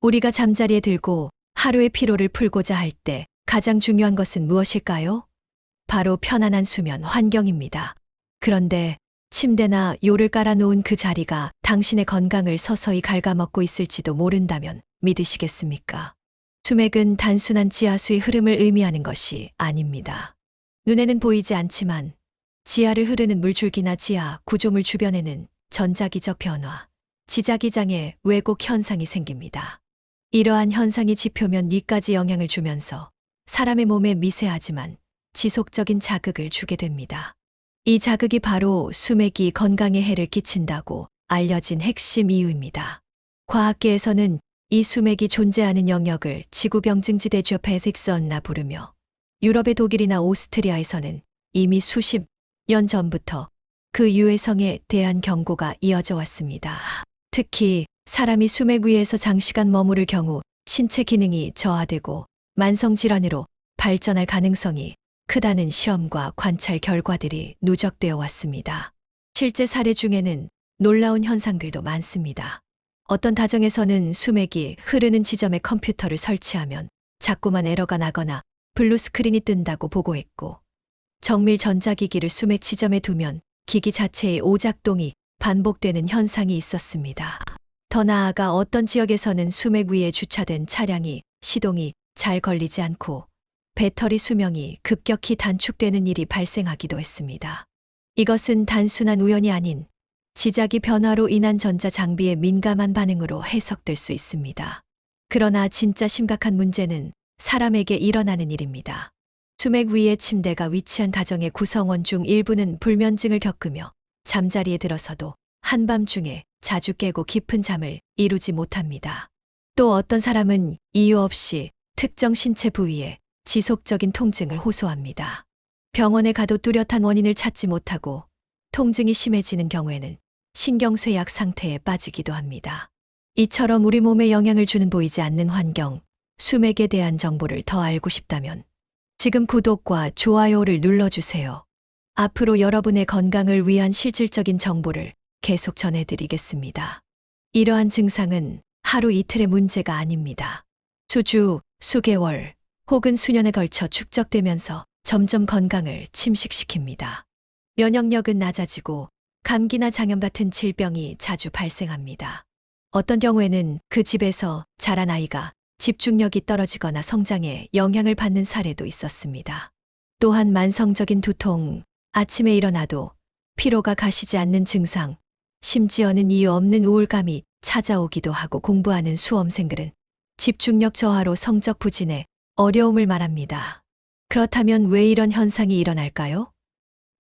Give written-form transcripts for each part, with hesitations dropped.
우리가 잠자리에 들고 하루의 피로를 풀고자 할 때 가장 중요한 것은 무엇일까요? 바로 편안한 수면 환경입니다. 그런데 침대나 요를 깔아놓은 그 자리가 당신의 건강을 서서히 갉아먹고 있을지도 모른다면 믿으시겠습니까? 수맥은 단순한 지하수의 흐름을 의미하는 것이 아닙니다. 눈에는 보이지 않지만 지하를 흐르는 물줄기나 지하 구조물 주변에는 전자기적 변화, 지자기장의 왜곡 현상이 생깁니다. 이러한 현상이 지표면 위까지 영향을 주면서 사람의 몸에 미세하지만 지속적인 자극을 주게 됩니다. 이 자극이 바로 수맥이 건강에 해를 끼친다고 알려진 핵심 이유입니다. 과학계에서는 이 수맥이 존재하는 영역을 지구병증지대 지오패틱스나 부르며 유럽의 독일이나 오스트리아에서는 이미 수십 년 전부터 그 유해성에 대한 경고가 이어져 왔습니다. 특히 사람이 수맥 위에서 장시간 머무를 경우 신체 기능이 저하되고 만성질환으로 발전할 가능성이 크다는 실험과 관찰 결과들이 누적되어 왔습니다. 실제 사례 중에는 놀라운 현상들도 많습니다. 어떤 다정에서는 수맥이 흐르는 지점에 컴퓨터를 설치하면 자꾸만 에러가 나거나 블루 스크린이 뜬다고 보고했고, 정밀 전자기기를 수맥 지점에 두면 기기 자체의 오작동이 반복되는 현상이 있었습니다. 더 나아가 어떤 지역에서는 수맥 위에 주차된 차량이 시동이 잘 걸리지 않고 배터리 수명이 급격히 단축되는 일이 발생하기도 했습니다. 이것은 단순한 우연이 아닌 지자기 변화로 인한 전자 장비의 민감한 반응으로 해석될 수 있습니다. 그러나 진짜 심각한 문제는 사람에게 일어나는 일입니다. 수맥 위에 침대가 위치한 가정의 구성원 중 일부는 불면증을 겪으며 잠자리에 들어서도 한밤중에 자주 깨고 깊은 잠을 이루지 못합니다. 또 어떤 사람은 이유 없이 특정 신체 부위에 지속적인 통증을 호소합니다. 병원에 가도 뚜렷한 원인을 찾지 못하고 통증이 심해지는 경우에는 신경쇠약 상태에 빠지기도 합니다. 이처럼 우리 몸에 영향을 주는 보이지 않는 환경, 수맥에 대한 정보를 더 알고 싶다면 지금 구독과 좋아요를 눌러주세요. 앞으로 여러분의 건강을 위한 실질적인 정보를 계속 전해드리겠습니다. 이러한 증상은 하루 이틀의 문제가 아닙니다. 수주, 수개월, 혹은 수년에 걸쳐 축적되면서 점점 건강을 침식시킵니다. 면역력은 낮아지고 감기나 장염 같은 질병이 자주 발생합니다. 어떤 경우에는 그 집에서 자란 아이가 집중력이 떨어지거나 성장에 영향을 받는 사례도 있었습니다. 또한 만성적인 두통, 아침에 일어나도 피로가 가시지 않는 증상, 심지어는 이유 없는 우울감이 찾아오기도 하고 공부하는 수험생들은 집중력 저하로 성적 부진에 어려움을 말합니다. 그렇다면 왜 이런 현상이 일어날까요?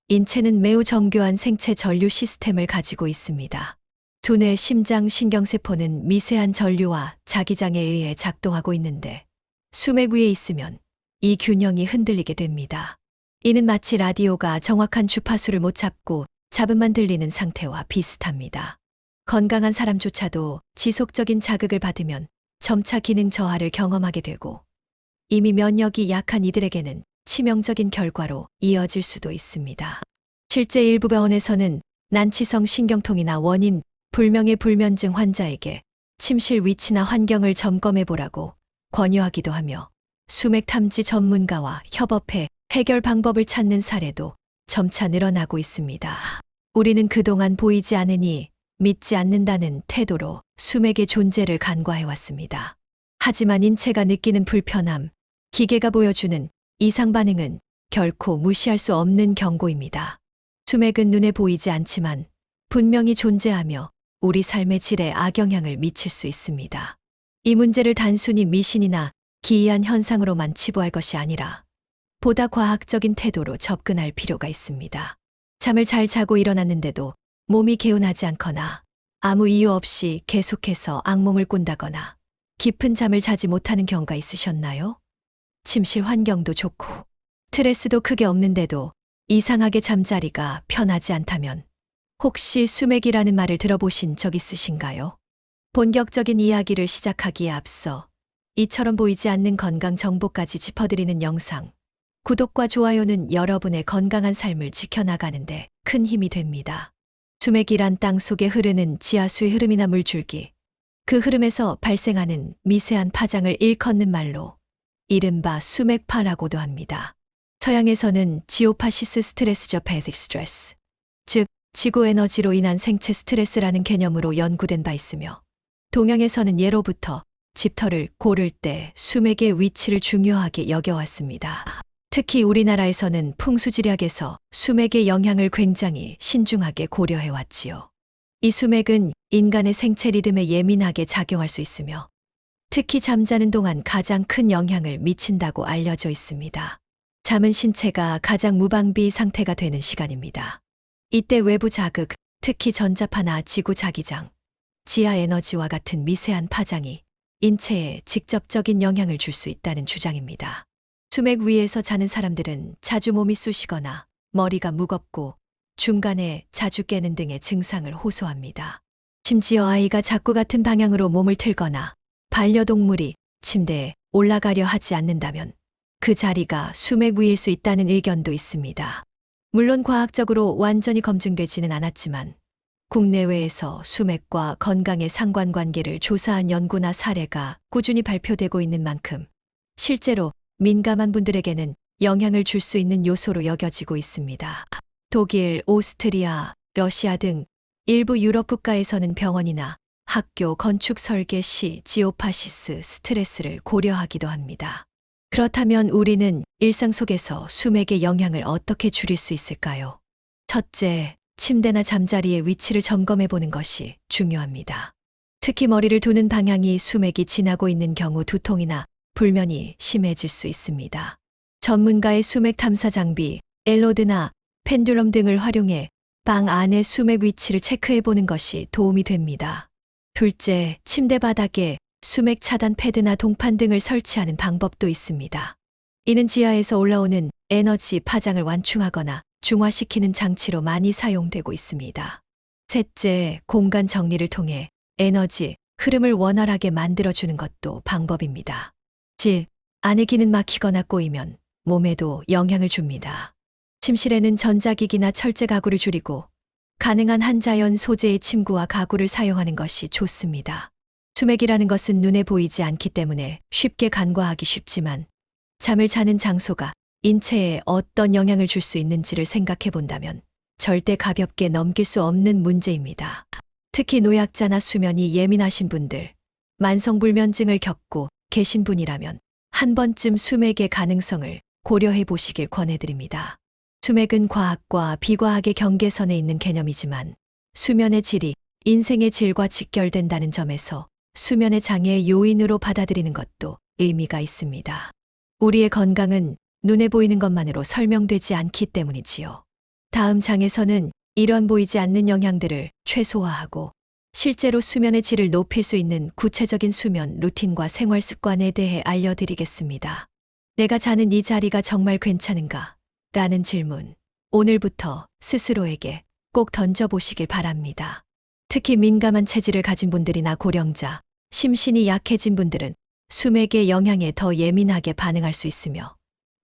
인체는 매우 정교한 생체 전류 시스템을 가지고 있습니다. 두뇌, 심장, 신경세포는 미세한 전류와 자기장에 의해 작동하고 있는데 수맥 위에 있으면 이 균형이 흔들리게 됩니다. 이는 마치 라디오가 정확한 주파수를 못 잡고 잡음만 들리는 상태와 비슷합니다. 건강한 사람조차도 지속적인 자극을 받으면 점차 기능 저하를 경험하게 되고 이미 면역이 약한 이들에게는 치명적인 결과로 이어질 수도 있습니다. 실제 일부 병원에서는 난치성 신경통이나 원인 불명의 불면증 환자에게 침실 위치나 환경을 점검해 보라고 권유하기도 하며 수맥 탐지 전문가와 협업해 해결 방법을 찾는 사례도 점차 늘어나고 있습니다. 우리는 그동안 보이지 않으니 믿지 않는다는 태도로 수맥의 존재를 간과해왔습니다. 하지만 인체가 느끼는 불편함, 기계가 보여주는 이상 반응은 결코 무시할 수 없는 경고입니다. 수맥은 눈에 보이지 않지만 분명히 존재하며 우리 삶의 질에 악영향을 미칠 수 있습니다. 이 문제를 단순히 미신이나 기이한 현상으로만 치부할 것이 아니라 보다 과학적인 태도로 접근할 필요가 있습니다. 잠을 잘 자고 일어났는데도 몸이 개운하지 않거나 아무 이유 없이 계속해서 악몽을 꾼다거나 깊은 잠을 자지 못하는 경우가 있으셨나요? 침실 환경도 좋고 스트레스도 크게 없는데도 이상하게 잠자리가 편하지 않다면 혹시 수맥이라는 말을 들어보신 적 있으신가요? 본격적인 이야기를 시작하기에 앞서 이처럼 보이지 않는 건강 정보까지 짚어드리는 영상, 구독과 좋아요는 여러분의 건강한 삶을 지켜나가는데 큰 힘이 됩니다. 수맥이란 땅 속에 흐르는 지하수의 흐름이나 물줄기, 그 흐름에서 발생하는 미세한 파장을 일컫는 말로 이른바 수맥파라고도 합니다. 서양에서는 지오파시스 스트레스죠, 패틱 스트레스, 즉 지구 에너지로 인한 생체 스트레스라는 개념으로 연구된 바 있으며, 동양에서는 예로부터 집터를 고를 때 수맥의 위치를 중요하게 여겨왔습니다. 특히 우리나라에서는 풍수지략에서 수맥의 영향을 굉장히 신중하게 고려해왔지요. 이 수맥은 인간의 생체 리듬에 예민하게 작용할 수 있으며 특히 잠자는 동안 가장 큰 영향을 미친다고 알려져 있습니다. 잠은 신체가 가장 무방비 상태가 되는 시간입니다. 이때 외부 자극, 특히 전자파나 지구 자기장, 지하 에너지와 같은 미세한 파장이 인체에 직접적인 영향을 줄 수 있다는 주장입니다. 수맥 위에서 자는 사람들은 자주 몸이 쑤시거나 머리가 무겁고 중간에 자주 깨는 등의 증상을 호소합니다. 심지어 아이가 자꾸 같은 방향으로 몸을 틀거나 반려동물이 침대에 올라가려 하지 않는다면 그 자리가 수맥 위일 수 있다는 의견도 있습니다. 물론 과학적으로 완전히 검증되지는 않았지만 국내외에서 수맥과 건강의 상관관계를 조사한 연구나 사례가 꾸준히 발표되고 있는 만큼 실제로 민감한 분들에게는 영향을 줄 수 있는 요소로 여겨지고 있습니다. 독일, 오스트리아, 러시아 등 일부 유럽 국가에서는 병원이나 학교 건축 설계 시 지오파시스 스트레스를 고려하기도 합니다. 그렇다면 우리는 일상 속에서 수맥의 영향을 어떻게 줄일 수 있을까요? 첫째, 침대나 잠자리의 위치를 점검해 보는 것이 중요합니다. 특히 머리를 두는 방향이 수맥이 지나고 있는 경우 두통이나 불면이 심해질 수 있습니다. 전문가의 수맥 탐사 장비, 엘로드나 펜듈럼 등을 활용해 방 안의 수맥 위치를 체크해 보는 것이 도움이 됩니다. 둘째, 침대 바닥에 수맥 차단 패드나 동판 등을 설치하는 방법도 있습니다. 이는 지하에서 올라오는 에너지 파장을 완충하거나 중화시키는 장치로 많이 사용되고 있습니다. 셋째, 공간 정리를 통해 에너지 흐름을 원활하게 만들어주는 것도 방법입니다. 즉, 안에 기는 막히거나 꼬이면 몸에도 영향을 줍니다. 침실에는 전자기기나 철제 가구를 줄이고 가능한 한자연 소재의 침구와 가구를 사용하는 것이 좋습니다. 수맥이라는 것은 눈에 보이지 않기 때문에 쉽게 간과하기 쉽지만 잠을 자는 장소가 인체에 어떤 영향을 줄 수 있는지를 생각해 본다면 절대 가볍게 넘길 수 없는 문제입니다. 특히 노약자나 수면이 예민하신 분들, 만성불면증을 겪고 계신 분이라면 한 번쯤 수맥의 가능성을 고려해 보시길 권해드립니다. 수맥은 과학과 비과학의 경계선에 있는 개념이지만 수면의 질이 인생의 질과 직결된다는 점에서 수면의 장애의 요인으로 받아들이는 것도 의미가 있습니다. 우리의 건강은 눈에 보이는 것만으로 설명되지 않기 때문이지요. 다음 장에서는 이런 보이지 않는 영향들을 최소화하고 실제로 수면의 질을 높일 수 있는 구체적인 수면 루틴과 생활 습관에 대해 알려드리겠습니다. 내가 자는 이 자리가 정말 괜찮은가? 라는 질문, 오늘부터 스스로에게 꼭 던져보시길 바랍니다. 특히 민감한 체질을 가진 분들이나 고령자, 심신이 약해진 분들은 수맥의 영향에 더 예민하게 반응할 수 있으며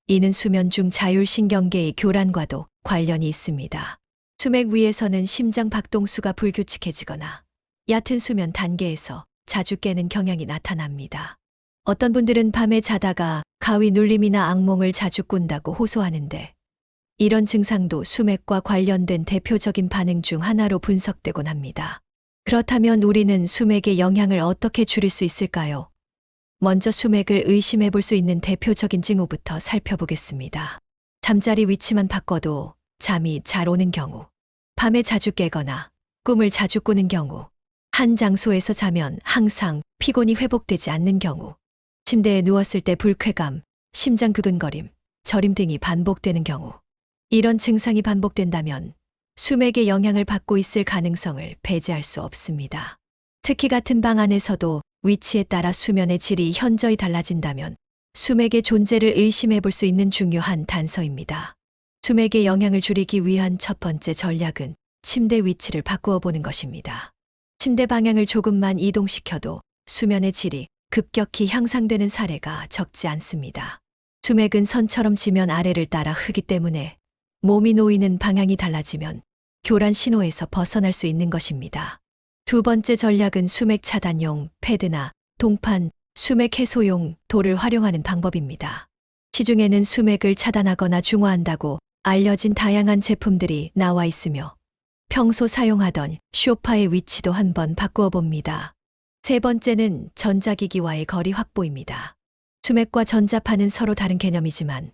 이는 수면 중 자율신경계의 교란과도 관련이 있습니다. 수맥 위에서는 심장 박동수가 불규칙해지거나 얕은 수면 단계에서 자주 깨는 경향이 나타납니다. 어떤 분들은 밤에 자다가 가위 눌림이나 악몽을 자주 꾼다고 호소하는데 이런 증상도 수맥과 관련된 대표적인 반응 중 하나로 분석되곤 합니다. 그렇다면 우리는 수맥의 영향을 어떻게 줄일 수 있을까요? 먼저 수맥을 의심해 볼 수 있는 대표적인 징후부터 살펴보겠습니다. 잠자리 위치만 바꿔도 잠이 잘 오는 경우, 밤에 자주 깨거나 꿈을 자주 꾸는 경우, 한 장소에서 자면 항상 피곤이 회복되지 않는 경우, 침대에 누웠을 때 불쾌감, 심장 두근거림, 저림 등이 반복되는 경우, 이런 증상이 반복된다면 수맥의 영향을 받고 있을 가능성을 배제할 수 없습니다. 특히 같은 방 안에서도 위치에 따라 수면의 질이 현저히 달라진다면 수맥의 존재를 의심해 볼 수 있는 중요한 단서입니다. 수맥의 영향을 줄이기 위한 첫 번째 전략은 침대 위치를 바꾸어 보는 것입니다. 침대 방향을 조금만 이동시켜도 수면의 질이 급격히 향상되는 사례가 적지 않습니다. 수맥은 선처럼 지면 아래를 따라 흐기 때문에 몸이 놓이는 방향이 달라지면 교란 신호에서 벗어날 수 있는 것입니다. 두 번째 전략은 수맥 차단용 패드나 동판, 수맥 해소용 돌을 활용하는 방법입니다. 시중에는 수맥을 차단하거나 중화한다고 알려진 다양한 제품들이 나와 있으며 평소 사용하던 쇼파의 위치도 한번 바꾸어 봅니다. 세 번째는 전자기기와의 거리 확보입니다. 수맥과 전자파는 서로 다른 개념이지만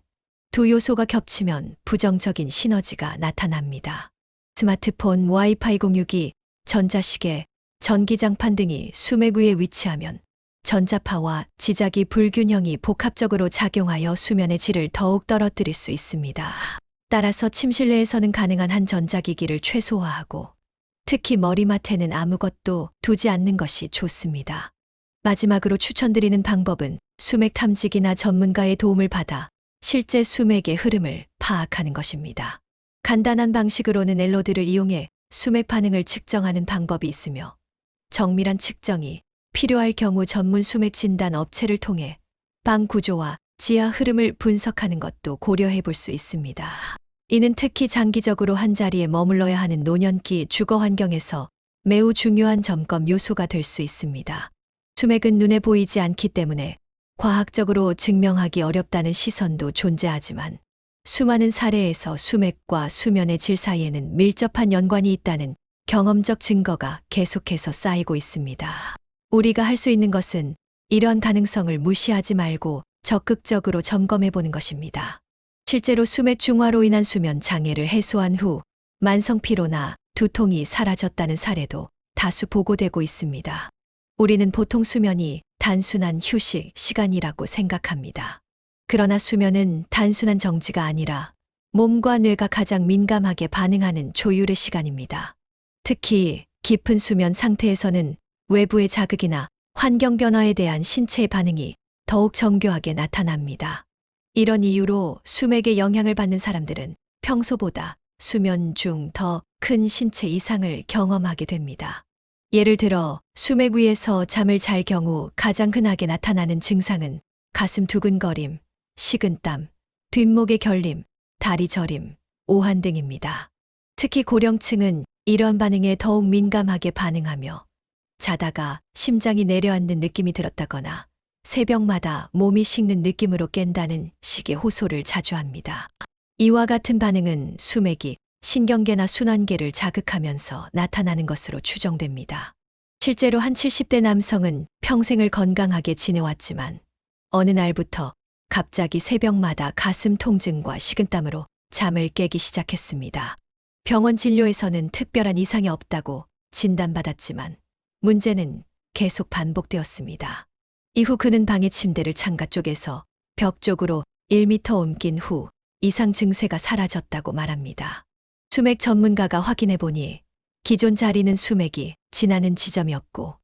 두 요소가 겹치면 부정적인 시너지가 나타납니다. 스마트폰, 와이파이 공유기, 전자시계, 전기장판 등이 수맥 위에 위치하면 전자파와 지자기 불균형이 복합적으로 작용하여 수면의 질을 더욱 떨어뜨릴 수 있습니다. 따라서 침실 내에서는 가능한 한 전자기기를 최소화하고 특히 머리맡에는 아무것도 두지 않는 것이 좋습니다. 마지막으로 추천드리는 방법은 수맥 탐지기나 전문가의 도움을 받아 실제 수맥의 흐름을 파악하는 것입니다. 간단한 방식으로는 엘로드를 이용해 수맥 반응을 측정하는 방법이 있으며 정밀한 측정이 필요할 경우 전문 수맥 진단 업체를 통해 방 구조와 지하 흐름을 분석하는 것도 고려해 볼 수 있습니다. 이는 특히 장기적으로 한 자리에 머물러야 하는 노년기 주거 환경에서 매우 중요한 점검 요소가 될 수 있습니다. 수맥은 눈에 보이지 않기 때문에 과학적으로 증명하기 어렵다는 시선도 존재하지만 수많은 사례에서 수맥과 수면의 질 사이에는 밀접한 연관이 있다는 경험적 증거가 계속해서 쌓이고 있습니다. 우리가 할 수 있는 것은 이러한 가능성을 무시하지 말고 적극적으로 점검해 보는 것입니다. 실제로 수맥 중화로 인한 수면 장애를 해소한 후 만성 피로나 두통이 사라졌다는 사례도 다수 보고되고 있습니다. 우리는 보통 수면이 단순한 휴식 시간이라고 생각합니다. 그러나 수면은 단순한 정지가 아니라 몸과 뇌가 가장 민감하게 반응하는 조율의 시간입니다. 특히 깊은 수면 상태에서는 외부의 자극이나 환경 변화에 대한 신체의 반응이 더욱 정교하게 나타납니다. 이런 이유로 수맥에 영향을 받는 사람들은 평소보다 수면 중 더 큰 신체 이상을 경험하게 됩니다. 예를 들어 수맥 위에서 잠을 잘 경우 가장 흔하게 나타나는 증상은 가슴 두근거림, 식은땀, 뒷목의 결림, 다리 저림, 오한 등입니다. 특히 고령층은 이러한 반응에 더욱 민감하게 반응하며 자다가 심장이 내려앉는 느낌이 들었다거나 새벽마다 몸이 식는 느낌으로 깬다는 식의 호소를 자주 합니다. 이와 같은 반응은 수맥이 신경계나 순환계를 자극하면서 나타나는 것으로 추정됩니다. 실제로 한 70대 남성은 평생을 건강하게 지내왔지만 어느 날부터 갑자기 새벽마다 가슴 통증과 식은땀으로 잠을 깨기 시작했습니다. 병원 진료에서는 특별한 이상이 없다고 진단받았지만 문제는 계속 반복되었습니다. 이후 그는 방의 침대를 창가 쪽에서 벽 쪽으로 1m 옮긴 후 이상 증세가 사라졌다고 말합니다. 수맥 전문가가 확인해 보니 기존 자리는 수맥이 지나는 지점이었고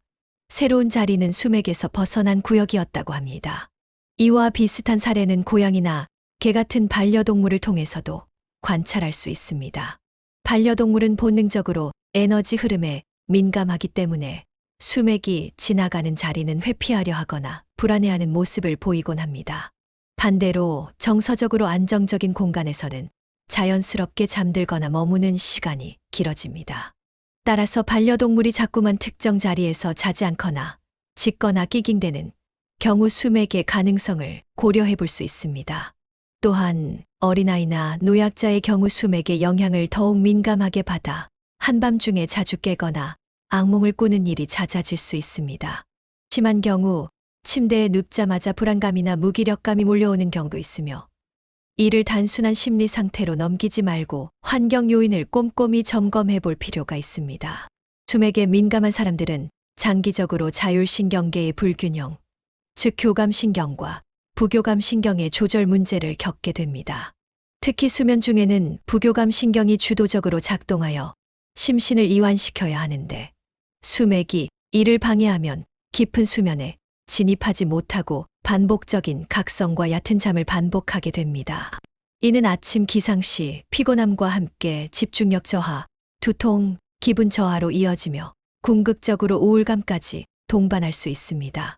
새로운 자리는 수맥에서 벗어난 구역이었다고 합니다. 이와 비슷한 사례는 고양이나 개 같은 반려동물을 통해서도 관찰할 수 있습니다. 반려동물은 본능적으로 에너지 흐름에 민감하기 때문에 수맥이 지나가는 자리는 회피하려 하거나 불안해하는 모습을 보이곤 합니다. 반대로 정서적으로 안정적인 공간에서는 자연스럽게 잠들거나 머무는 시간이 길어집니다. 따라서 반려동물이 자꾸만 특정 자리에서 자지 않거나 짖거나 끼깅대는 경우 수맥의 가능성을 고려해 볼 수 있습니다. 또한 어린아이나 노약자의 경우 수맥의 영향을 더욱 민감하게 받아 한밤중에 자주 깨거나 악몽을 꾸는 일이 잦아질 수 있습니다. 심한 경우 침대에 눕자마자 불안감이나 무기력감이 몰려오는 경우도 있으며 이를 단순한 심리 상태로 넘기지 말고 환경 요인을 꼼꼼히 점검해 볼 필요가 있습니다. 수맥에 민감한 사람들은 장기적으로 자율신경계의 불균형, 즉 교감신경과 부교감신경의 조절 문제를 겪게 됩니다. 특히 수면 중에는 부교감신경이 주도적으로 작동하여 심신을 이완시켜야 하는데 수맥이 이를 방해하면 깊은 수면에 진입하지 못하고 반복적인 각성과 얕은 잠을 반복하게 됩니다. 이는 아침 기상 시 피곤함과 함께 집중력 저하, 두통, 기분 저하로 이어지며 궁극적으로 우울감까지 동반할 수 있습니다.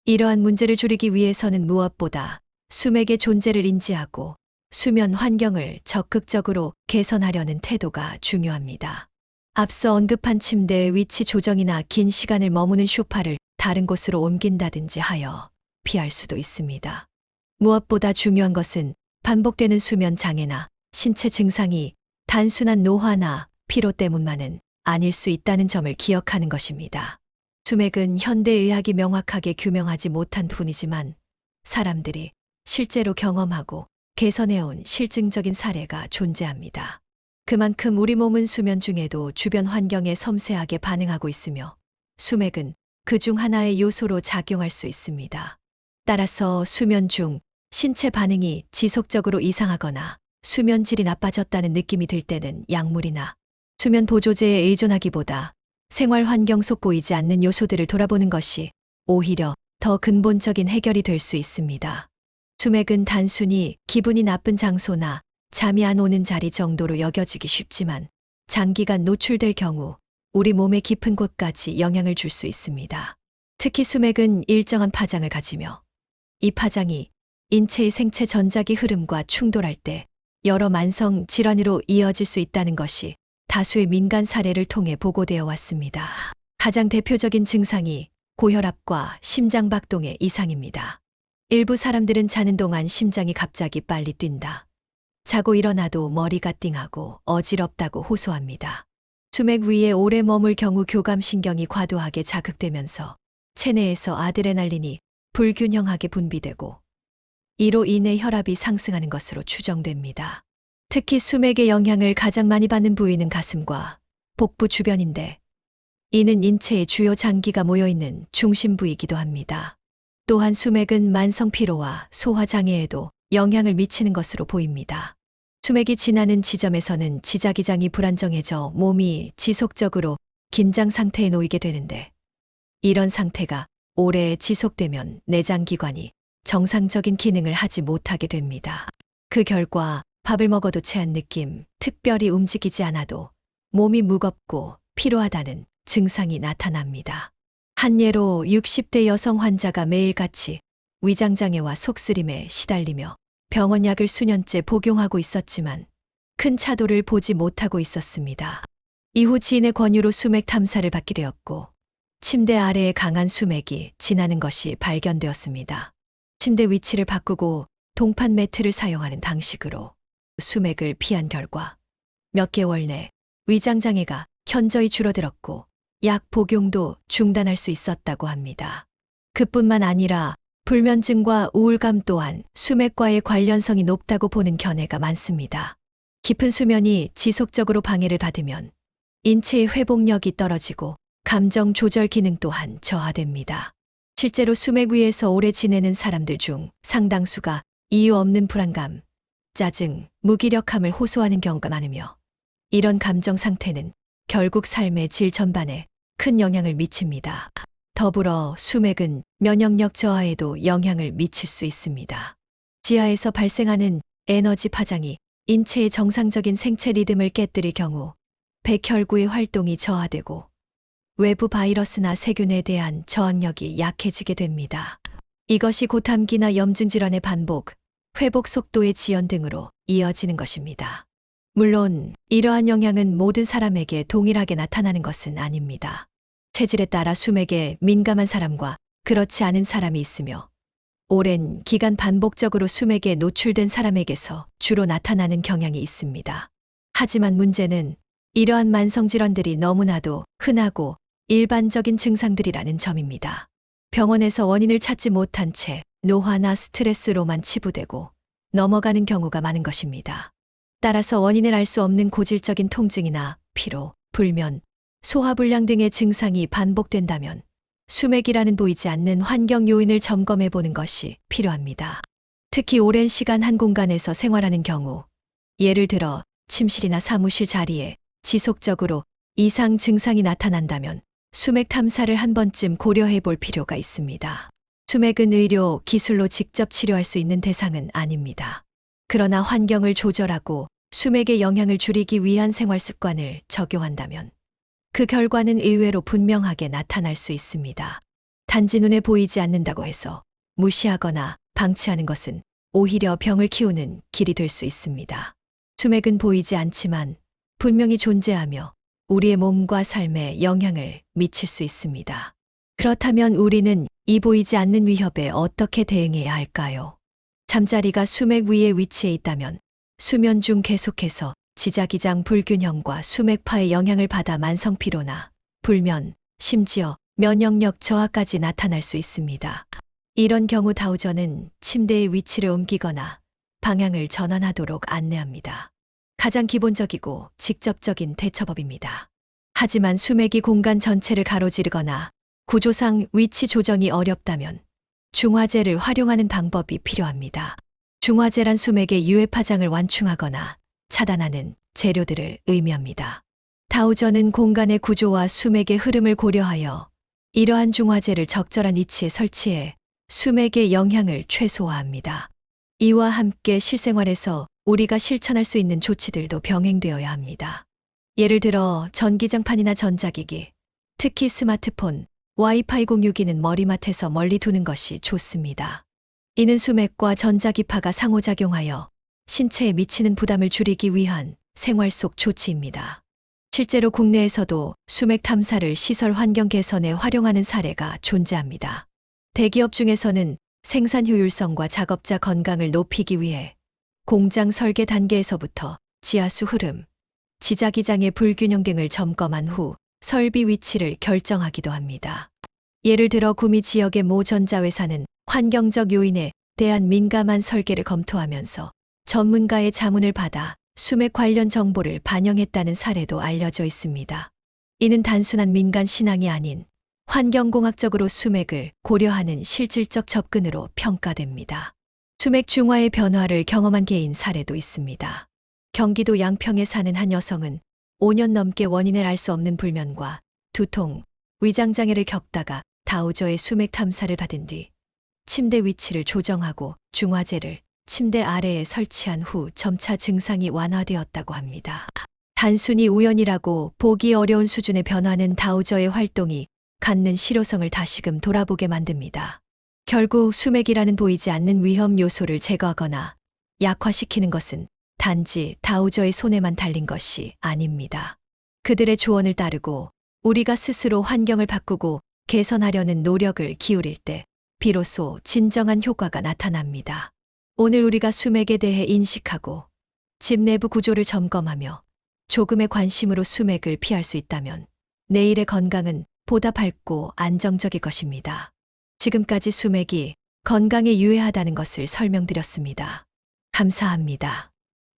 이러한 문제를 줄이기 위해서는 무엇보다 수맥의 존재를 인지하고 수면 환경을 적극적으로 개선하려는 태도가 중요합니다. 앞서 언급한 침대 위치 조정이나 긴 시간을 머무는 소파를 다른 곳으로 옮긴다든지 하여 피할 수도 있습니다. 무엇보다 중요한 것은 반복되는 수면 장애나 신체 증상이 단순한 노화나 피로 때문만은 아닐 수 있다는 점을 기억하는 것입니다. 수맥은 현대의학이 명확하게 규명하지 못한 뿐이지만 사람들이 실제로 경험하고 개선해온 실증적인 사례가 존재합니다. 그만큼 우리 몸은 수면 중에도 주변 환경에 섬세하게 반응하고 있으며 수맥은 그중 하나의 요소로 작용할 수 있습니다. 따라서 수면 중 신체 반응이 지속적으로 이상하거나 수면 질이 나빠졌다는 느낌이 들 때는 약물이나 수면 보조제에 의존하기보다 생활 환경 속 보이지 않는 요소들을 돌아보는 것이 오히려 더 근본적인 해결이 될 수 있습니다. 수맥은 단순히 기분이 나쁜 장소나 잠이 안 오는 자리 정도로 여겨지기 쉽지만 장기간 노출될 경우 우리 몸의 깊은 곳까지 영향을 줄 수 있습니다. 특히 수맥은 일정한 파장을 가지며 이 파장이 인체의 생체 전자기 흐름과 충돌할 때 여러 만성 질환으로 이어질 수 있다는 것이 다수의 민간 사례를 통해 보고되어 왔습니다. 가장 대표적인 증상이 고혈압과 심장박동의 이상입니다. 일부 사람들은 자는 동안 심장이 갑자기 빨리 뛴다. 자고 일어나도 머리가 띵하고 어지럽다고 호소합니다. 수맥 위에 오래 머물 경우 교감신경이 과도하게 자극되면서 체내에서 아드레날린이 불균형하게 분비되고 이로 인해 혈압이 상승하는 것으로 추정됩니다. 특히 수맥의 영향을 가장 많이 받는 부위는 가슴과 복부 주변인데 이는 인체의 주요 장기가 모여있는 중심 부위이기도 합니다. 또한 수맥은 만성 피로와 소화 장애에도 영향을 미치는 것으로 보입니다. 수맥이 지나는 지점에서는 지자기장이 불안정해져 몸이 지속적으로 긴장 상태에 놓이게 되는데 이런 상태가 오래 지속되면 내장기관이 정상적인 기능을 하지 못하게 됩니다. 그 결과 밥을 먹어도 체한 느낌, 특별히 움직이지 않아도 몸이 무겁고 피로하다는 증상이 나타납니다. 한 예로 60대 여성 환자가 매일같이 위장장애와 속쓰림에 시달리며 병원약을 수년째 복용하고 있었지만 큰 차도를 보지 못하고 있었습니다. 이후 지인의 권유로 수맥 탐사를 받게 되었고 침대 아래에 강한 수맥이 지나는 것이 발견되었습니다. 침대 위치를 바꾸고 동판 매트를 사용하는 방식으로 수맥을 피한 결과 몇 개월 내 위장장애가 현저히 줄어들었고 약 복용도 중단할 수 있었다고 합니다. 그뿐만 아니라 불면증과 우울감 또한 수맥과의 관련성이 높다고 보는 견해가 많습니다. 깊은 수면이 지속적으로 방해를 받으면 인체의 회복력이 떨어지고 감정 조절 기능 또한 저하됩니다. 실제로 수맥 위에서 오래 지내는 사람들 중 상당수가 이유 없는 불안감, 짜증, 무기력함을 호소하는 경우가 많으며 이런 감정 상태는 결국 삶의 질 전반에 큰 영향을 미칩니다. 더불어 수맥은 면역력 저하에도 영향을 미칠 수 있습니다. 지하에서 발생하는 에너지 파장이 인체의 정상적인 생체 리듬을 깨뜨릴 경우 백혈구의 활동이 저하되고 외부 바이러스나 세균에 대한 저항력이 약해지게 됩니다. 이것이 고탐기나 염증 질환의 반복, 회복 속도의 지연 등으로 이어지는 것입니다. 물론 이러한 영향은 모든 사람에게 동일하게 나타나는 것은 아닙니다. 체질에 따라 수맥에 민감한 사람과 그렇지 않은 사람이 있으며 오랜 기간 반복적으로 수맥에 노출된 사람에게서 주로 나타나는 경향이 있습니다. 하지만 문제는 이러한 만성질환들이 너무나도 흔하고 일반적인 증상들이라는 점입니다. 병원에서 원인을 찾지 못한 채 노화나 스트레스로만 치부되고 넘어가는 경우가 많은 것입니다. 따라서 원인을 알 수 없는 고질적인 통증이나 피로, 불면, 소화불량 등의 증상이 반복된다면 수맥이라는 보이지 않는 환경 요인을 점검해 보는 것이 필요합니다. 특히 오랜 시간 한 공간에서 생활하는 경우, 예를 들어 침실이나 사무실 자리에 지속적으로 이상 증상이 나타난다면 수맥 탐사를 한 번쯤 고려해 볼 필요가 있습니다. 수맥은 의료, 기술로 직접 치료할 수 있는 대상은 아닙니다. 그러나 환경을 조절하고 수맥의 영향을 줄이기 위한 생활 습관을 적용한다면 그 결과는 의외로 분명하게 나타날 수 있습니다. 단지 눈에 보이지 않는다고 해서 무시하거나 방치하는 것은 오히려 병을 키우는 길이 될 수 있습니다. 수맥은 보이지 않지만 분명히 존재하며 우리의 몸과 삶에 영향을 미칠 수 있습니다. 그렇다면 우리는 이 보이지 않는 위협에 어떻게 대응해야 할까요? 잠자리가 수맥 위에 위치해 있다면 수면 중 계속해서 지자기장 불균형과 수맥파의 영향을 받아 만성피로나 불면, 심지어 면역력 저하까지 나타날 수 있습니다. 이런 경우 다우저는 침대의 위치를 옮기거나 방향을 전환하도록 안내합니다. 가장 기본적이고 직접적인 대처법입니다. 하지만 수맥이 공간 전체를 가로지르거나 구조상 위치 조정이 어렵다면 중화제를 활용하는 방법이 필요합니다. 중화제란 수맥의 유해 파장을 완충하거나 차단하는 재료들을 의미합니다. 다우저는 공간의 구조와 수맥의 흐름을 고려하여 이러한 중화제를 적절한 위치에 설치해 수맥의 영향을 최소화합니다. 이와 함께 실생활에서 우리가 실천할 수 있는 조치들도 병행되어야 합니다. 예를 들어 전기장판이나 전자기기, 특히 스마트폰, 와이파이 공유기는 머리맡에서 멀리 두는 것이 좋습니다. 이는 수맥과 전자기파가 상호작용하여 신체에 미치는 부담을 줄이기 위한 생활 속 조치입니다. 실제로 국내에서도 수맥 탐사를 시설 환경 개선에 활용하는 사례가 존재합니다. 대기업 중에서는 생산 효율성과 작업자 건강을 높이기 위해 공장 설계 단계에서부터 지하수 흐름, 지자기장의 불균형 등을 점검한 후 설비 위치를 결정하기도 합니다. 예를 들어 구미 지역의 모 전자회사는 환경적 요인에 대한 민감한 설계를 검토하면서 전문가의 자문을 받아 수맥 관련 정보를 반영했다는 사례도 알려져 있습니다. 이는 단순한 민간 신앙이 아닌 환경공학적으로 수맥을 고려하는 실질적 접근으로 평가됩니다. 수맥 중화의 변화를 경험한 개인 사례도 있습니다. 경기도 양평에 사는 한 여성은 5년 넘게 원인을 알 수 없는 불면과 두통, 위장장애를 겪다가 다우저의 수맥 탐사를 받은 뒤 침대 위치를 조정하고 중화제를 침대 아래에 설치한 후 점차 증상이 완화되었다고 합니다. 단순히 우연이라고 보기 어려운 수준의 변화는 다우저의 활동이 갖는 실효성을 다시금 돌아보게 만듭니다. 결국 수맥이라는 보이지 않는 위험 요소를 제거하거나 약화시키는 것은 단지 다우저의 손에만 달린 것이 아닙니다. 그들의 조언을 따르고 우리가 스스로 환경을 바꾸고 개선하려는 노력을 기울일 때 비로소 진정한 효과가 나타납니다. 오늘 우리가 수맥에 대해 인식하고 집 내부 구조를 점검하며 조금의 관심으로 수맥을 피할 수 있다면 내일의 건강은 보다 밝고 안정적일 것입니다. 지금까지 수맥이 건강에 유해하다는 것을 설명드렸습니다. 감사합니다.